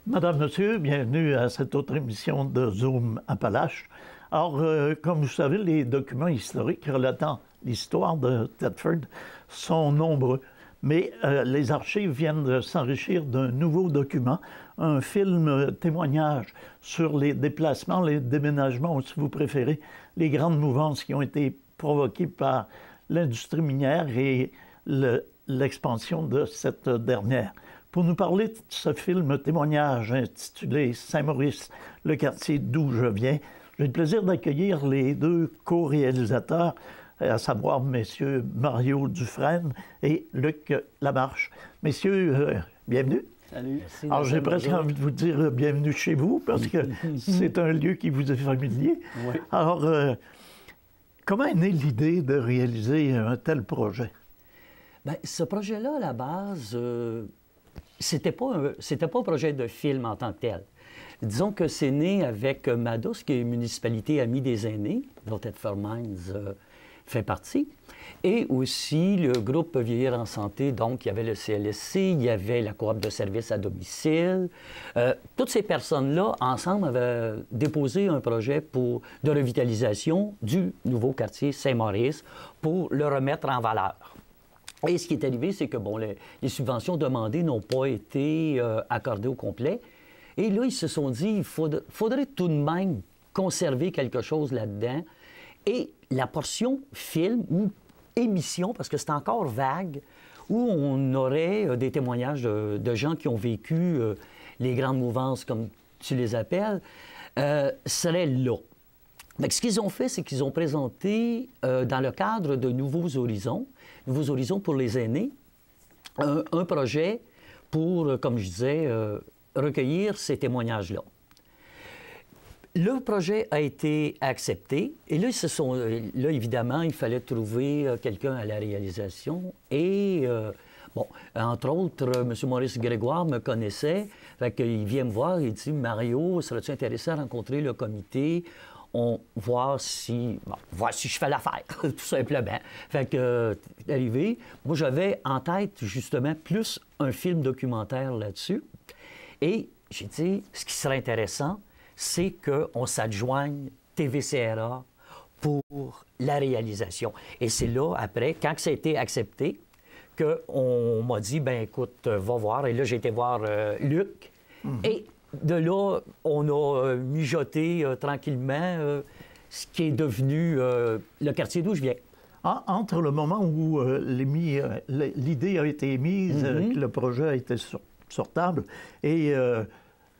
Madame, Monsieur, bienvenue à cette autre émission de Zoom Appalaches. Alors, comme vous savez, les documents historiques relatant l'histoire de Thetford sont nombreux, mais les archives viennent de s'enrichir d'un nouveau document, un film témoignage sur les déplacements, les déménagements, ou si vous préférez, les grandes mouvances qui ont été provoquées par l'industrie minière et l'expansion de cette dernière. Pour nous parler de ce film témoignage intitulé Saint-Maurice, le quartier d'où je viens, j'ai le plaisir d'accueillir les deux co-réalisateurs, à savoir messieurs Mario Dufresne et Luc Lamarche. Messieurs, bienvenue. Salut. Merci. Alors, j'ai presque envie de vous dire bienvenue chez vous, parce que c'est un lieu qui vous est familier. Oui. Alors, comment est née l'idée de réaliser un tel projet? Bien, ce projet-là, à la base, c'était pas un projet de film en tant que tel. Disons que c'est né avec MADOS, qui est une municipalité amie des aînés, dont Thetford Mines fait partie, et aussi le groupe Vieillir en santé, donc il y avait le CLSC, il y avait la coop de services à domicile. Toutes ces personnes-là, ensemble, avaient déposé un projet de revitalisation du nouveau quartier Saint-Maurice pour le remettre en valeur. Et ce qui est arrivé, c'est que bon, les subventions demandées n'ont pas été accordées au complet. Et là, ils se sont dit, il faudrait tout de même conserver quelque chose là-dedans. Et la portion film ou émission, parce que c'est encore vague, où on aurait des témoignages de gens qui ont vécu les grandes mouvances, comme tu les appelles, serait là. Donc, ce qu'ils ont fait, c'est qu'ils ont présenté, dans le cadre de Nouveaux Horizons pour les aînés, un projet pour, comme je disais, recueillir ces témoignages-là. Le projet a été accepté et là, évidemment, il fallait trouver quelqu'un à la réalisation et, bon, entre autres, M. Maurice Grégoire me connaissait, fait qu'il vient me voir et il dit « Mario, serais-tu intéressé à rencontrer le comité? » voir si je fais l'affaire, tout simplement. Fait que, arrivé, moi, j'avais en tête, justement, plus un film documentaire là-dessus. Et j'ai dit, ce qui serait intéressant, c'est qu'on s'adjoigne TVCRA pour la réalisation. Et c'est là, après, quand ça a été accepté, qu'on m'a dit, ben écoute, va voir. Et là, j'ai été voir Luc. Et de là, on a mijoté tranquillement ce qui est devenu le quartier d'où je viens. Entre le moment où l'idée a été émise, que le projet a été sur table, et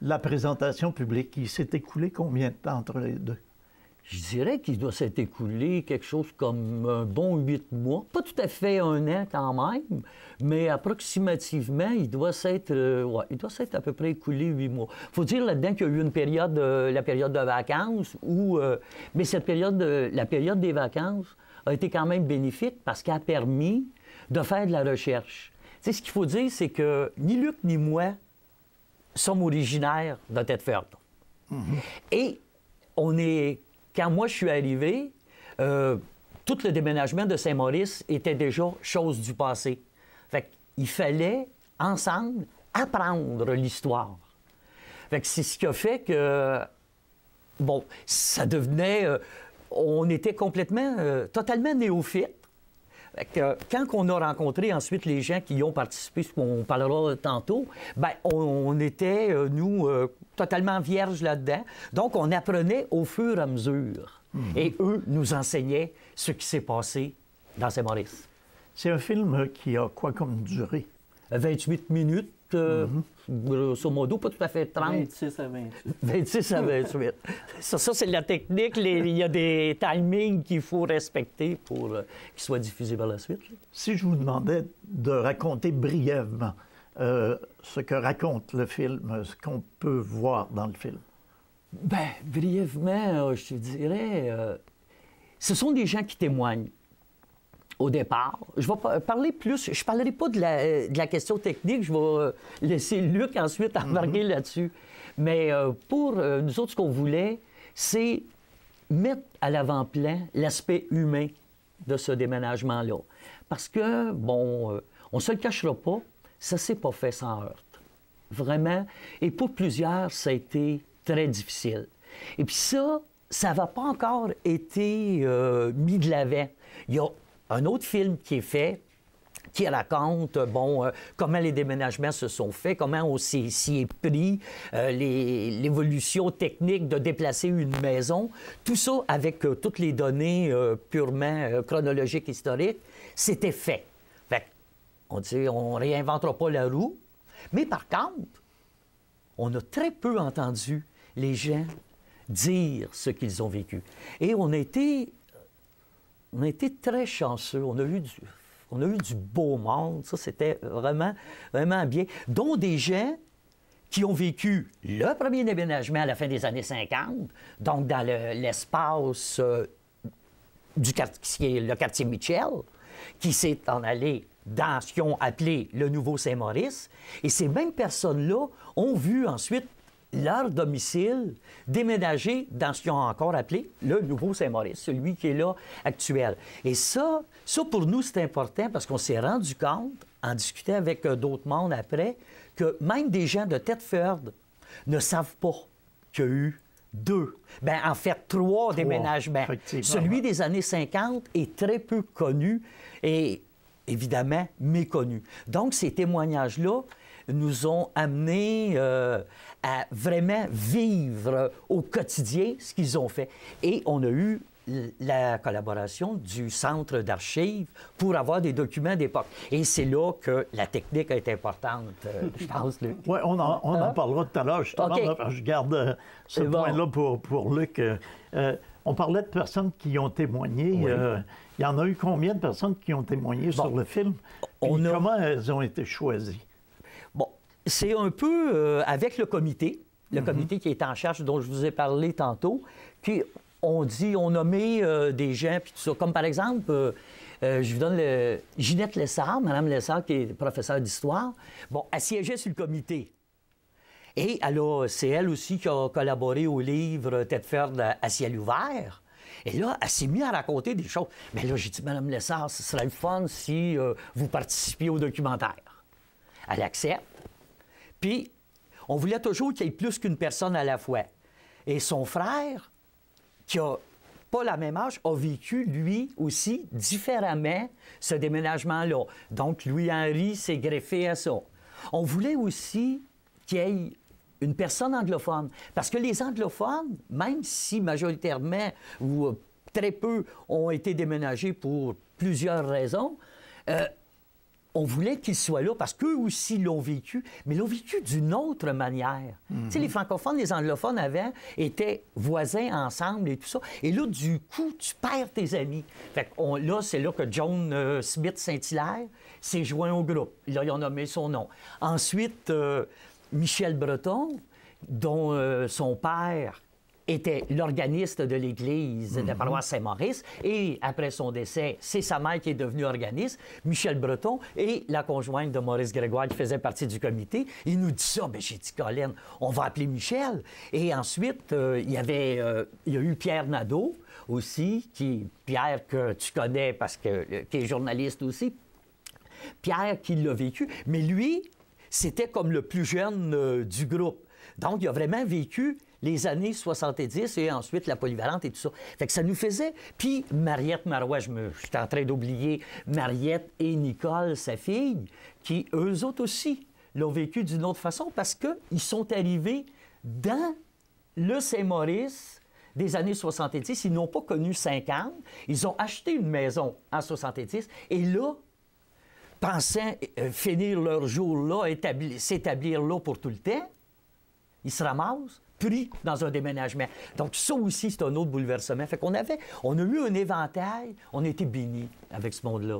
la présentation publique, il s'est écoulé combien de temps entre les deux? Je dirais qu'il doit s'être écoulé quelque chose comme un bon 8 mois. Pas tout à fait un an quand même, mais approximativement, il doit s'être à peu près écoulé 8 mois. Il faut dire là-dedans qu'il y a eu une période, la période de vacances, mais la période des vacances a été quand même bénéfique parce qu'elle a permis de faire de la recherche. Tu sais, ce qu'il faut dire, c'est que ni Luc ni moi sommes originaires de Thetford. Et quand moi je suis arrivé, tout le déménagement de Saint-Maurice était déjà chose du passé. Fait qu'il fallait, ensemble, apprendre l'histoire. Fait que c'est ce qui a fait que, bon, ça devenait... on était complètement, totalement néophytes. Fait que, quand on a rencontré ensuite les gens qui y ont participé, ce qu'on parlera tantôt, bien, on était, nous, totalement vierges là-dedans. Donc, on apprenait au fur et à mesure. Et eux nous enseignaient ce qui s'est passé dans Saint-Maurice. C'est un film qui a quoi comme durée? 28 minutes, grosso modo, pas tout à fait 30. 26 à 28. 26 à 28. Ça c'est la technique. Il y a des timings qu'il faut respecter pour qu'ils soient diffusés par la suite. Si je vous demandais de raconter brièvement ce que raconte le film, ce qu'on peut voir dans le film. Bien, brièvement, je te dirais, ce sont des gens qui témoignent. Au départ. Je vais parler plus, je ne parlerai pas de la question technique, je vais laisser Luc ensuite embarquer là-dessus. Mais pour nous autres, ce qu'on voulait, c'est mettre à l'avant-plan l'aspect humain de ce déménagement-là. Parce que, bon, on ne se le cachera pas, ça ne s'est pas fait sans heurte. vraiment. Et pour plusieurs, ça a été très difficile. Et puis ça n'avait pas encore été mis de l'avant. Il y a un autre film qui est fait, qui raconte, comment les déménagements se sont faits, comment on s'y est pris, l'évolution technique de déplacer une maison, tout ça avec toutes les données purement chronologiques, historiques, c'était fait. Fait on dit, on ne réinventera pas la roue, mais par contre, on a très peu entendu les gens dire ce qu'ils ont vécu. Et on a été très chanceux, on a eu du beau monde, ça c'était vraiment, vraiment bien, dont des gens qui ont vécu le premier déménagement à la fin des années 50, donc dans l'espace du quartier, le quartier Mitchell, qui s'est en allé dans ce qu'ils ont appelé le Nouveau Saint-Maurice, et ces mêmes personnes-là ont vu ensuite leur domicile déménager dans ce qu'ils ont encore appelé le Nouveau Saint-Maurice, celui qui est là actuel. Et ça pour nous, c'est important parce qu'on s'est rendu compte, en discutant avec d'autres mondes après, que même des gens de Thetford ne savent pas qu'il y a eu en fait, trois déménagements. Celui des années 50 est très peu connu et évidemment méconnu. Donc, ces témoignages-là nous ont amenés à vraiment vivre au quotidien ce qu'ils ont fait. Et on a eu la collaboration du Centre d'archives pour avoir des documents d'époque. Et c'est là que la technique est importante, je pense, Luc. Oui, on en parlera tout à l'heure. Okay. Je garde ce point-là pour Luc. On parlait de personnes qui ont témoigné. Oui. Il y en a eu combien de personnes qui ont témoigné sur le film? Comment elles ont été choisies? Bon, c'est un peu avec le comité qui est en charge, dont je vous ai parlé tantôt, qui on nommé des gens, puis tout ça. Comme par exemple, je vous donne Ginette Lessard, Mme Lessard, qui est professeure d'histoire. Bon, elle siégeait sur le comité. Et c'est elle aussi qui a collaboré au livre Thetford à ciel ouvert. Et là, elle s'est mise à raconter des choses. Mais là, j'ai dit, Mme Lessard, ce serait le fun si vous participiez au documentaire. Elle accepte. Puis, on voulait toujours qu'il y ait plus qu'une personne à la fois. Et son frère, qui n'a pas la même âge, a vécu, lui aussi, différemment, ce déménagement-là. Donc, Louis-Henri s'est greffé à ça. On voulait aussi qu'il y ait une personne anglophone. Parce que les anglophones, même si majoritairement ou très peu ont été déménagés pour plusieurs raisons, on voulait qu'ils soient là parce qu'eux aussi l'ont vécu, mais l'ont vécu d'une autre manière. Tu sais, les francophones, les anglophones avant étaient voisins ensemble et tout ça. Et là, du coup, tu perds tes amis. Fait que là, c'est là que John Smith Saint-Hilaire s'est joint au groupe. Là, ils ont nommé son nom. Ensuite, Michel Breton, dont son père était l'organiste de l'Église de la paroisse Saint-Maurice. Et après son décès, c'est sa mère qui est devenue organiste, Michel Breton, et la conjointe de Maurice Grégoire qui faisait partie du comité. Il nous dit ça. Bien, j'ai dit, Colin, on va appeler Michel. Et ensuite, il y a eu Pierre Nadeau aussi, Pierre que tu connais parce qui est journaliste aussi. Pierre qui l'a vécu. Mais lui, c'était comme le plus jeune du groupe. Donc, il a vraiment vécu les années 70 et ensuite la polyvalente et tout ça. Fait que ça nous faisait... Puis Mariette Marois, j'étais en train d'oublier Mariette et Nicole, sa fille, qui, eux autres aussi, l'ont vécu d'une autre façon parce qu'ils sont arrivés dans le Saint-Maurice des années 70. Ils n'ont pas connu 50. Ils ont acheté une maison en 70. Et là, pensant finir leur jour là, s'établir là pour tout le temps, ils se ramassent pris dans un déménagement. Donc, ça aussi, c'est un autre bouleversement. Fait qu'on a eu un éventail, on a été bénis avec ce monde-là.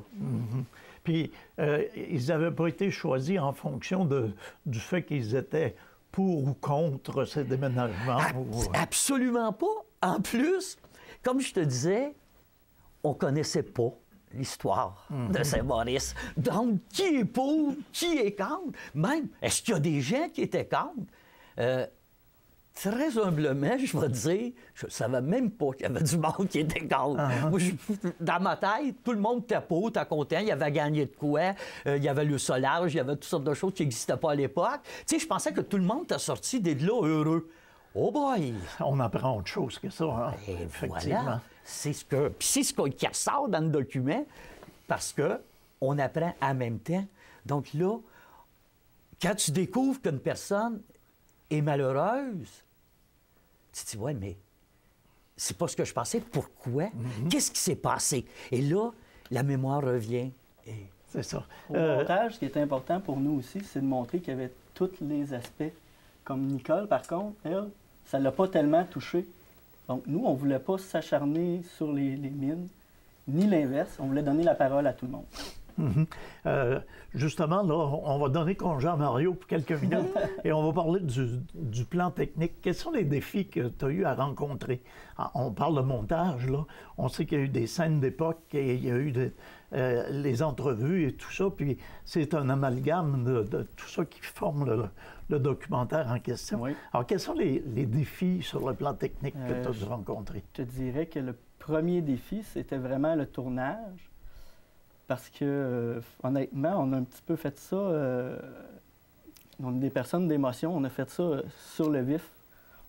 Puis, ils n'avaient pas été choisis en fonction du fait qu'ils étaient pour ou contre ces déménagements? Absolument pas. En plus, comme je te disais, on ne connaissait pas l'histoire de Saint-Maurice. Donc, qui est pour, qui est contre? Même, est-ce qu'il y a des gens qui étaient contre? Très humblement, je vais dire, je ne savais même pas qu'il y avait du monde qui était contre. Moi, dans ma tête, tout le monde était beau, était content, il avait gagné de quoi, il y avait le solage, il y avait toutes sortes de choses qui n'existaient pas à l'époque. Tu sais, je pensais que tout le monde était sorti de là heureux. Oh boy! On apprend autre chose que ça, hein? Et Effectivement. voilà, c'est ce qui ressort dans le document, parce qu'on apprend en même temps. Donc là, quand tu découvres qu'une personne est malheureuse, tu te dis, ouais, mais c'est pas ce que je pensais. Pourquoi? Qu'est-ce qui s'est passé? Et là, la mémoire revient. Et... C'est ça. Au montage, ce qui est important pour nous aussi, c'est de montrer qu'il y avait tous les aspects. Comme Nicole, par contre, elle, ça ne l'a pas tellement touché. Donc, nous, on ne voulait pas s'acharner sur les mines, ni l'inverse. On voulait donner la parole à tout le monde. Justement, là, on va donner congé à Mario pour quelques minutes et on va parler du plan technique. Quels sont les défis que tu as eu à rencontrer? On parle de montage, là. On sait qu'il y a eu des scènes d'époque et il y a eu les entrevues et tout ça, puis c'est un amalgame de tout ça qui forme le documentaire en question. Oui. Alors, quels sont les défis sur le plan technique que tu as dû rencontrer? Je te dirais que le premier défi, c'était vraiment le tournage. Parce que, honnêtement, on a un petit peu fait ça. On est des personnes d'émotion, on a fait ça sur le vif.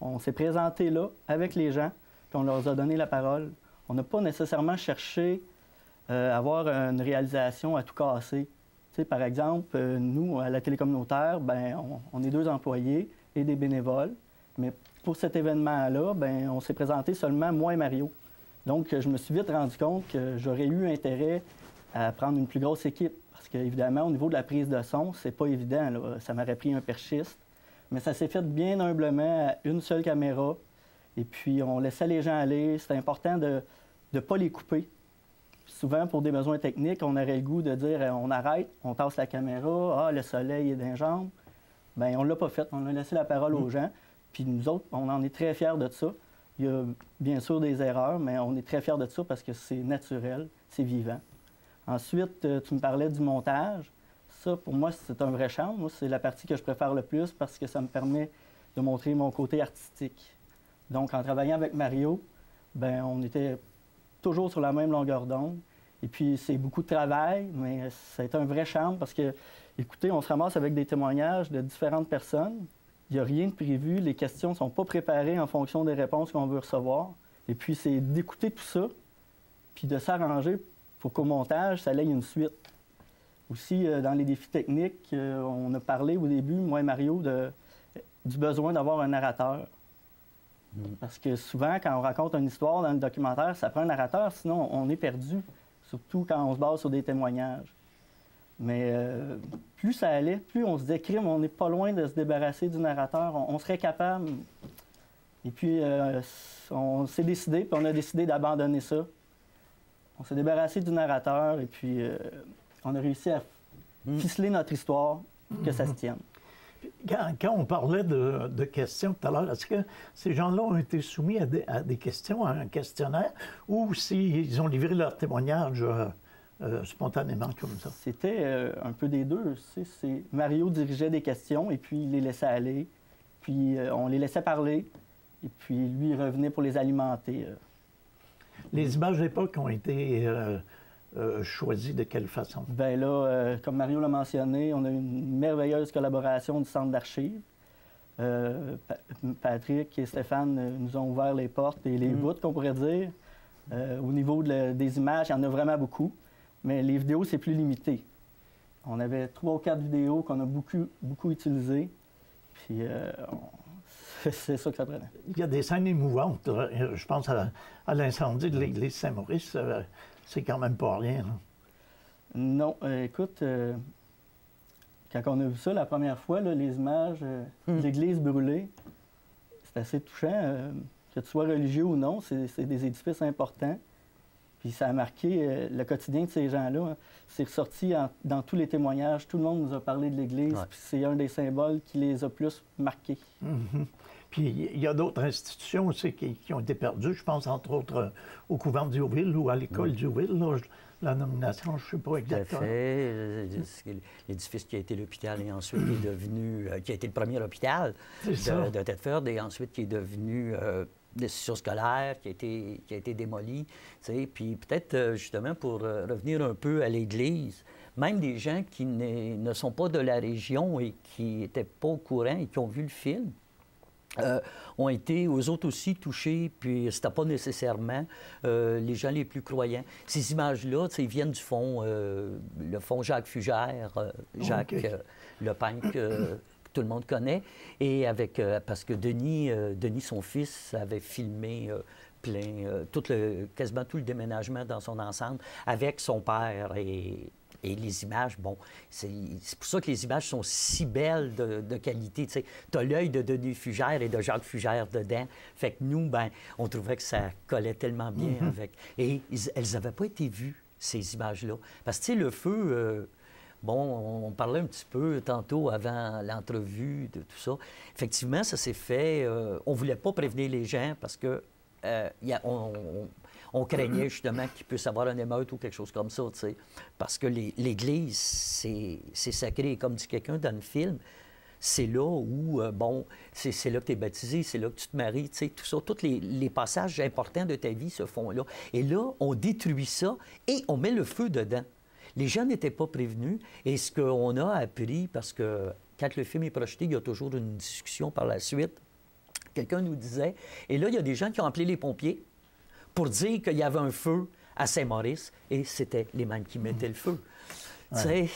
On s'est présenté là avec les gens, puis on leur a donné la parole. On n'a pas nécessairement cherché à avoir une réalisation à tout casser. Tu sais, par exemple, nous, à la télé communautaire, ben, on est 2 employés et des bénévoles. Mais pour cet événement-là, ben, on s'est présenté seulement moi et Mario. Donc, je me suis vite rendu compte que j'aurais eu intérêt à prendre une plus grosse équipe. Parce qu'évidemment, au niveau de la prise de son, c'est pas évident, là. Ça m'aurait pris un perchiste. Mais ça s'est fait bien humblement à une seule caméra. Et puis, on laissait les gens aller. C'était important de ne pas les couper. Souvent, pour des besoins techniques, on aurait le goût de dire on arrête, on tasse la caméra, le soleil est dans les jambes. Bien, on ne l'a pas fait. On a laissé la parole aux gens. Puis nous autres, on en est très fiers de ça. Il y a bien sûr des erreurs, mais on est très fiers de ça parce que c'est naturel, c'est vivant. Ensuite, tu me parlais du montage. Ça, pour moi, c'est un vrai charme. Moi, c'est la partie que je préfère le plus parce que ça me permet de montrer mon côté artistique. Donc, en travaillant avec Mario, bien, on était toujours sur la même longueur d'onde. Et puis, c'est beaucoup de travail, mais c'est un vrai charme parce que, écoutez, on se ramasse avec des témoignages de différentes personnes. Il n'y a rien de prévu. Les questions ne sont pas préparées en fonction des réponses qu'on veut recevoir. Et puis, c'est d'écouter tout ça, puis de s'arranger pour qu'au montage, ça ait une suite. Aussi, dans les défis techniques, on a parlé au début, moi et Mario, du besoin d'avoir un narrateur. Parce que souvent, quand on raconte une histoire dans le documentaire, ça prend un narrateur, sinon on est perdu, surtout quand on se base sur des témoignages. Mais plus ça allait, plus on se disait, crime, on n'est pas loin de se débarrasser du narrateur, on serait capable. Et puis, on s'est décidé, puis on a décidé d'abandonner ça. On s'est débarrassé du narrateur et puis on a réussi à ficeler notre histoire pour que ça se tienne. Quand on parlait de questions tout à l'heure, est-ce que ces gens-là ont été soumis à des questions, à un questionnaire, ou s'ils ont livré leur témoignage spontanément comme ça? C'était un peu des deux. Mario dirigeait des questions et puis il les laissait aller. Puis on les laissait parler et puis lui, il revenait pour les alimenter. Les images d'époque ont été choisies de quelle façon? Bien là, comme Mario l'a mentionné, on a une merveilleuse collaboration du Centre d'archives. Patrick et Stéphane nous ont ouvert les portes et les voûtes, qu'on pourrait dire. Au niveau des images, il y en a vraiment beaucoup, mais les vidéos, c'est plus limité. On avait 3 ou 4 vidéos qu'on a beaucoup utilisées, puis c'est ça que ça prenait. Il y a des scènes émouvantes. Je pense à l'incendie de l'église Saint-Maurice. C'est quand même pas rien. Là. Non. Écoute, quand on a vu ça la première fois, là, les images de l'église brûlée, c'est assez touchant. Que tu sois religieux ou non, c'est des édifices importants. Puis ça a marqué le quotidien de ces gens-là. Hein. C'est ressorti dans tous les témoignages. Tout le monde nous a parlé de l'Église. Puis c'est un des symboles qui les a plus marqués. Puis il y a d'autres institutions aussi qui ont été perdues. Je pense entre autres au couvent de Diouville ou à l'école Diouville. Là, la nomination, je ne sais pas exactement. Tout à fait. L'édifice qui a été l'hôpital et ensuite qui est devenu... qui a été le premier hôpital de Thetford et ensuite qui est devenu... l'institution scolaire qui a été démolie. Puis peut-être, justement, pour revenir un peu à l'Église, même des gens qui ne sont pas de la région et qui n'étaient pas au courant et qui ont vu le film, ont été, eux autres aussi, touchés, puis c'était pas nécessairement les gens les plus croyants. Ces images-là, ils viennent du fond, le fond Jacques Fugère, Jacques le peintre que tout le monde connaît, et avec, parce que Denis, son fils, avait filmé quasiment tout le déménagement dans son ensemble avec son père et les images, bon, c'est pour ça que les images sont si belles de qualité. Tu sais, as l'œil de Denis Fugère et de Jacques Fugère dedans. Fait que nous, ben, on trouvait que ça collait tellement bien avec. Et elles n'avaient pas été vues, ces images-là. Parce que, tu sais, le feu... Bon, on parlait un petit peu tantôt avant l'entrevue de tout ça. Effectivement, ça s'est fait... on ne voulait pas prévenir les gens parce que on craignait justement qu'il puisse avoir une émeute ou quelque chose comme ça, tu sais. Parce que l'Église, c'est sacré. Et comme dit quelqu'un dans le film, c'est là où, bon, c'est là que tu es baptisé, c'est là que tu te maries, tu sais, tout ça. Tous les passages importants de ta vie se font là. Et là, on détruit ça et on met le feu dedans. Les gens n'étaient pas prévenus. Et ce qu'on a appris, parce que quand le film est projeté, il y a toujours une discussion par la suite. Quelqu'un nous disait, et là, il y a des gens qui ont appelé les pompiers pour dire qu'il y avait un feu à Saint-Maurice, et c'était les mêmes qui mettaient le feu. Ouais.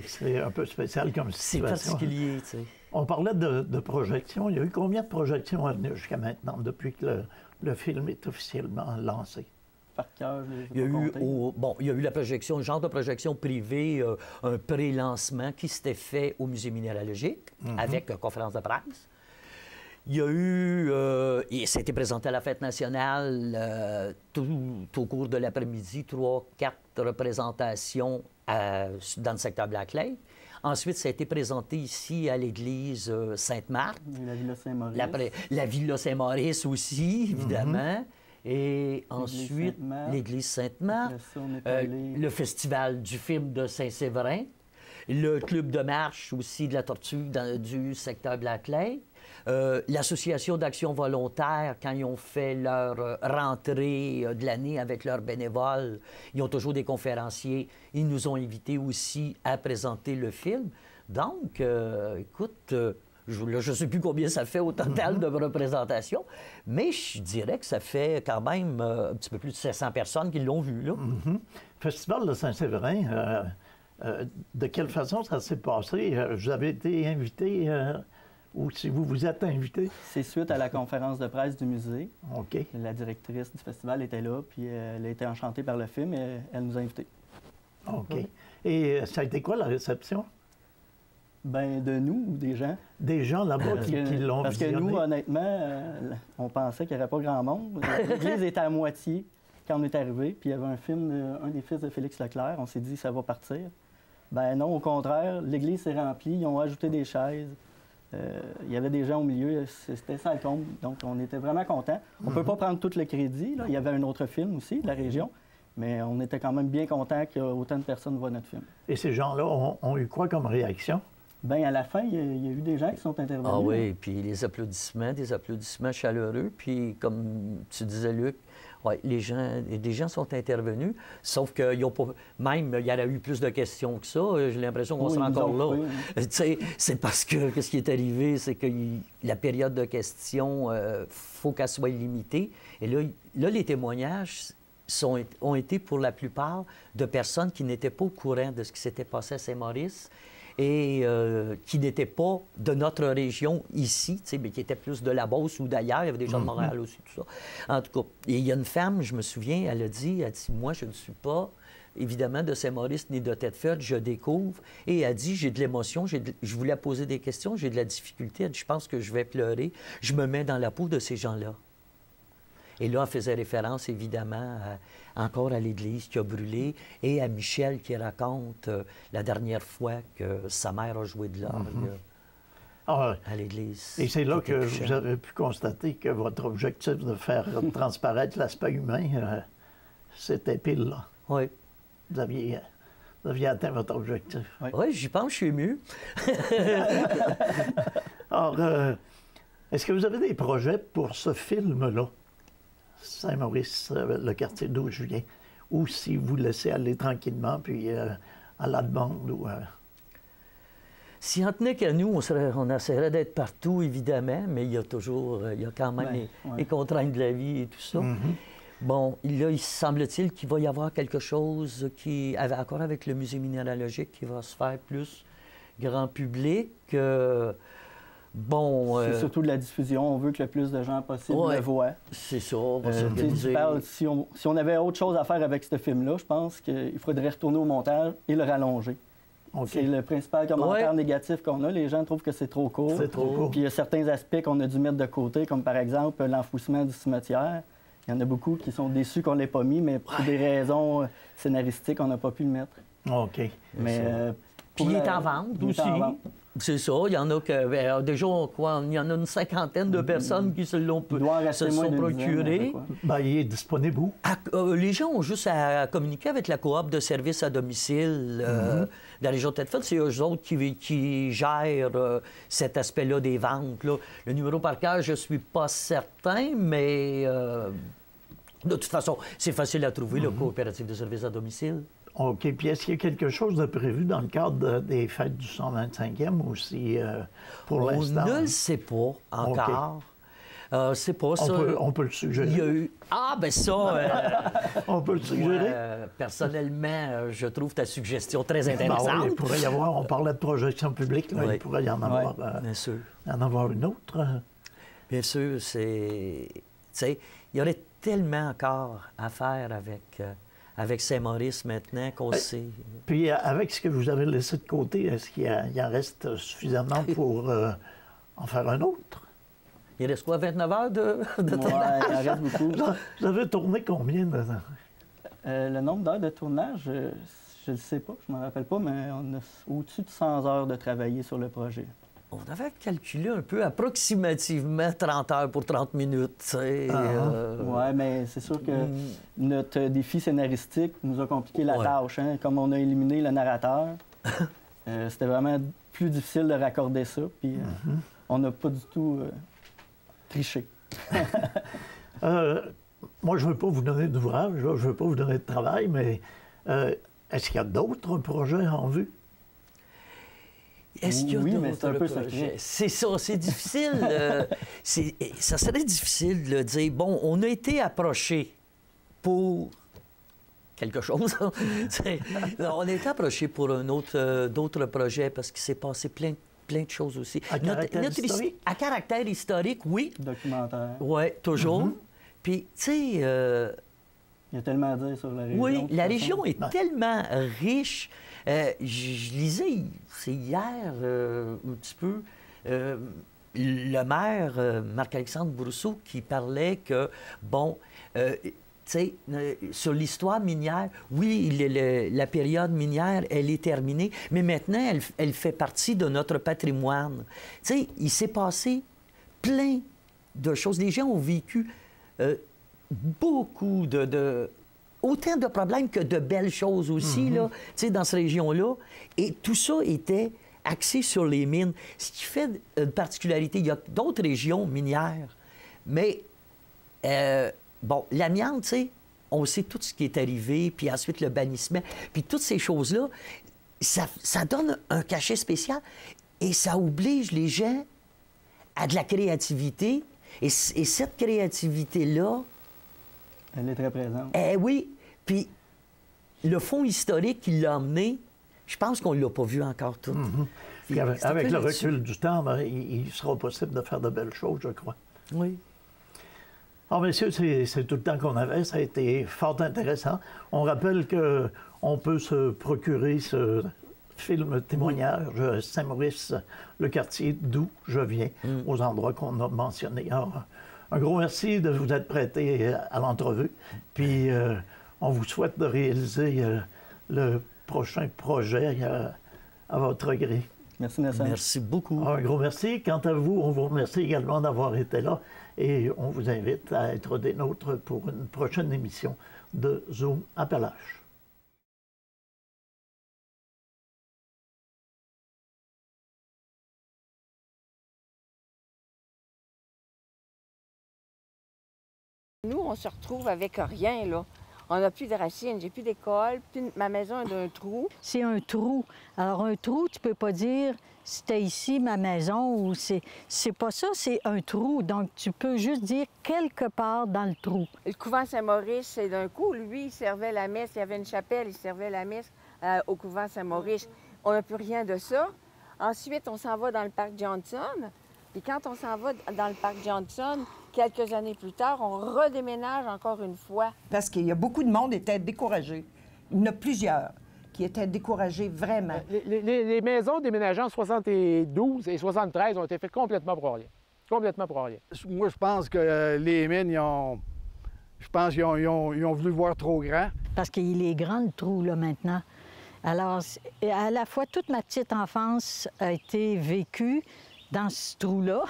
C'est un peu spécial comme situation. C'est particulier, tu sais. On parlait de projections. Il y a eu combien de projections à venir jusqu'à maintenant, depuis que le film est officiellement lancé? Par cœur, il y a eu la projection, le genre de projection privée, un pré-lancement qui s'était fait au Musée minéralogique avec conférence de presse. Il y a eu, et ça a été présenté à la Fête nationale tout au cours de l'après-midi, 3-4 représentations dans le secteur Black Lake. Ensuite, ça a été présenté ici à l'église Sainte-Marthe. La Villa Saint-Maurice. La Villa Saint-Maurice aussi, évidemment. Et ensuite, l'église Sainte-Marthe, le festival du film de Saint-Séverin, le club de marche aussi de la Tortue du secteur Black Lake, l'association d'action volontaire, quand ils ont fait leur rentrée de l'année avec leurs bénévoles, ils ont toujours des conférenciers. Ils nous ont invités aussi à présenter le film. Donc, écoute... je ne sais plus combien ça fait au total de représentations, mais je dirais que ça fait quand même un petit peu plus de 700 personnes qui l'ont vu, là. Festival de Saint-Séverin, de quelle façon ça s'est passé? Vous avez été invité, ou si vous vous êtes invité? C'est suite à la conférence de presse du musée. OK. La directrice du festival était là, puis elle a été enchantée par le film et elle nous a invités. OK. Et ça a été quoi la réception? Ben de nous ou des gens? Des gens là-bas qui l'ont Parce que nous, honnêtement, on pensait qu'il n'y aurait pas grand monde. L'église était à moitié quand on est arrivé, puis il y avait un film, un des fils de Félix Leclerc. On s'est dit, ça va partir. Ben non, au contraire, l'église s'est remplie, ils ont ajouté des chaises. Il y avait des gens au milieu, c'était ça le comble. Donc, on était vraiment contents. On ne peut pas prendre tout le crédit. Là. Il y avait un autre film aussi de la région, mais on était quand même bien contents qu'autant de personnes voient notre film. Et ces gens-là ont eu quoi comme réaction? Bien, à la fin, il y a eu des gens qui sont intervenus. Ah oui, puis des applaudissements chaleureux. Puis, comme tu disais, Luc, ouais, des gens sont intervenus, sauf qu'il y a pas... Même, il y aurait eu plus de questions que ça. J'ai l'impression qu'on sera encore là. Oui. C'est parce que ce qui est arrivé, c'est que la période de questions, faut qu'elle soit limitée. Et là, les témoignages ont été, pour la plupart, de personnes qui n'étaient pas au courant de ce qui s'était passé à Saint-Maurice, et qui n'étaient pas de notre région ici, mais qui étaient plus de la Beauce ou d'ailleurs. Il y avait des gens de Montréal aussi, tout ça. En tout cas, et il y a une femme, je me souviens, elle a dit, moi, je ne suis pas, évidemment, de Saint-Maurice ni de Thetford, je découvre. Et elle a dit, j'ai de l'émotion, je voulais poser des questions, j'ai de la difficulté. Elle dit, je pense que je vais pleurer. Je me mets dans la peau de ces gens-là. Et là, on faisait référence, évidemment, encore à l'église qui a brûlé et à Michel qui raconte la dernière fois que sa mère a joué de l'orgue à l'église. Et c'est là que vous avez pu constater que votre objectif de faire transparaître l'aspect humain, c'était pile, là. Oui. Vous aviez atteint votre objectif. Oui, j'y pense, je suis ému. Alors, est-ce que vous avez des projets pour ce film-là, Saint-Maurice, le quartier d'où je viens, ou si vous laissez aller tranquillement, puis à la demande ou... Si on tenait qu'à nous, on essaierait d'être partout, évidemment, mais il y a quand même les contraintes de la vie et tout ça. Bon, là, il semble-t-il qu'il va y avoir quelque chose qui, encore avec le musée minéralogique, qui va se faire plus grand public. Bon... C'est surtout de la diffusion. On veut que le plus de gens possible le voient. C'est ça, on va s'organiser. Si on avait autre chose à faire avec ce film-là, je pense qu'il faudrait retourner au montage et le rallonger. C'est le principal commentaire négatif qu'on a. Les gens trouvent que c'est trop court. C'est trop court. Puis il y a certains aspects qu'on a dû mettre de côté, comme par exemple l'enfouissement du cimetière. Il y en a beaucoup qui sont déçus qu'on ne l'ait pas mis, mais pour des raisons scénaristiques, on n'a pas pu le mettre. OK. Mais, puis il est en vente aussi. C'est ça. Il y en a que... déjà, il y en a une cinquantaine de personnes qui se sont procurées. Il est disponible où? Les gens ont juste à communiquer avec la coop de services à domicile de la région de Thetford. C'est eux autres qui gèrent cet aspect-là des ventes. Là. Le numéro par cœur, je ne suis pas certain, mais de toute façon, c'est facile à trouver, le coopératif de services à domicile. OK. Puis est-ce qu'il y a quelque chose de prévu dans le cadre des fêtes du 125e aussi pour l'instant? On ne le sait pas encore. C'est pas ça. On peut le suggérer. Il y a eu... Ah, ben ça... on peut le suggérer. Personnellement, je trouve ta suggestion très intéressante. Il pourrait y avoir... On parlait de projection publique, là, il pourrait y en avoir... bien sûr. Y en avoir une autre. Bien sûr, il y aurait tellement encore à faire avec Saint-Maurice maintenant qu'on sait... Puis avec ce que vous avez laissé de côté, est-ce qu'il en reste suffisamment pour en faire un autre? Il reste quoi, 29 heures de tournage? Il en reste beaucoup. Vous avez tourné combien de temps? Le nombre d'heures de tournage, je ne sais pas, je ne m'en rappelle pas, mais on a au-dessus de 100 heures de travailler sur le projet. On avait calculé un peu approximativement 30 heures pour 30 minutes. Oui, mais c'est sûr que notre défi scénaristique nous a compliqué la tâche. Hein? Comme on a éliminé le narrateur, c'était vraiment plus difficile de raccorder ça. Puis on n'a pas du tout triché. Moi, je ne veux pas vous donner d'ouvrage, je ne veux pas vous donner de travail, mais est-ce qu'il y a d'autres projets en vue? Est-ce qu'il y a mais c'est un peu secret. C'est ça, c'est difficile. Ça serait difficile de dire, bon, on a été approché pour quelque chose. On a été approché pour d'autres projets parce qu'il s'est passé plein de choses aussi. À caractère historique? À caractère historique, oui. Documentaire. Oui, toujours. Puis, tu sais... il y a tellement à dire sur la région. Oui, la région est tellement riche. Je lisais, c'est hier, un petit peu, le maire, Marc-Alexandre Brousseau, qui parlait que, bon, tu sais, sur l'histoire minière, oui, la période minière, elle est terminée, mais maintenant, elle fait partie de notre patrimoine. Tu sais, il s'est passé plein de choses. Les gens ont vécu beaucoup autant de problèmes que de belles choses aussi, là, tu sais, dans cette région-là. Et tout ça était axé sur les mines. Ce qui fait une particularité, il y a d'autres régions minières, mais, bon, l'amiante, tu sais, on sait tout ce qui est arrivé, puis ensuite le bannissement, puis toutes ces choses-là, ça donne un cachet spécial et ça oblige les gens à de la créativité. Et cette créativité-là... Elle est très présente. Oui. Puis le fond historique qui l'a emmené, je pense qu'on ne l'a pas vu encore tout. Avec le recul du temps, il sera possible de faire de belles choses, je crois. Oui. Alors, messieurs, c'est tout le temps qu'on avait. Ça a été fort intéressant. On rappelle qu'on peut se procurer ce film témoignage Saint-Maurice, le quartier d'où je viens, aux endroits qu'on a mentionnés. Alors, Un gros merci de vous être prêté à l'entrevue. Puis on vous souhaite de réaliser le prochain projet à votre gré. Merci, Nelson. Merci beaucoup. Un gros merci. Quant à vous, on vous remercie également d'avoir été là et on vous invite à être des nôtres pour une prochaine émission de Zoom Appalaches. Nous, on se retrouve avec rien, là. On n'a plus de racines, j'ai plus d'école, puis ma maison est d'un trou. C'est un trou. Alors, un trou, tu peux pas dire c'était ici ma maison ou c'est pas ça, c'est un trou. Donc, tu peux juste dire quelque part dans le trou. Le couvent Saint-Maurice, c'est d'un coup, lui, il servait la messe, il y avait une chapelle, il servait la messe au couvent Saint-Maurice. On n'a plus rien de ça. Ensuite, on s'en va dans le parc Johnson. Puis quand on s'en va dans le parc Johnson, quelques années plus tard, on redéménage encore une fois. Parce qu'il y a beaucoup de monde qui était découragé. Il y en a plusieurs qui étaient découragés vraiment. Les maisons déménagées en 72 et 73 ont été faites complètement pour rien. Complètement pour rien. Moi, je pense que les mines, ils ont voulu voir trop grand. Parce qu'il est grand, le trou, là, maintenant. Alors, à la fois, toute ma petite enfance a été vécue dans ce trou-là.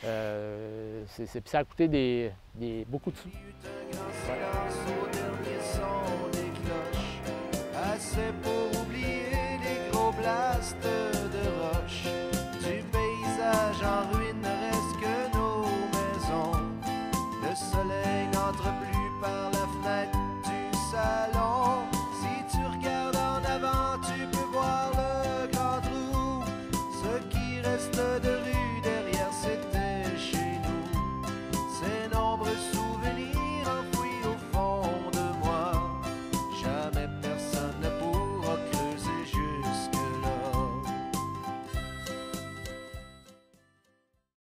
Ça a coûté beaucoup de sous. Au dernier son des cloches, assez pour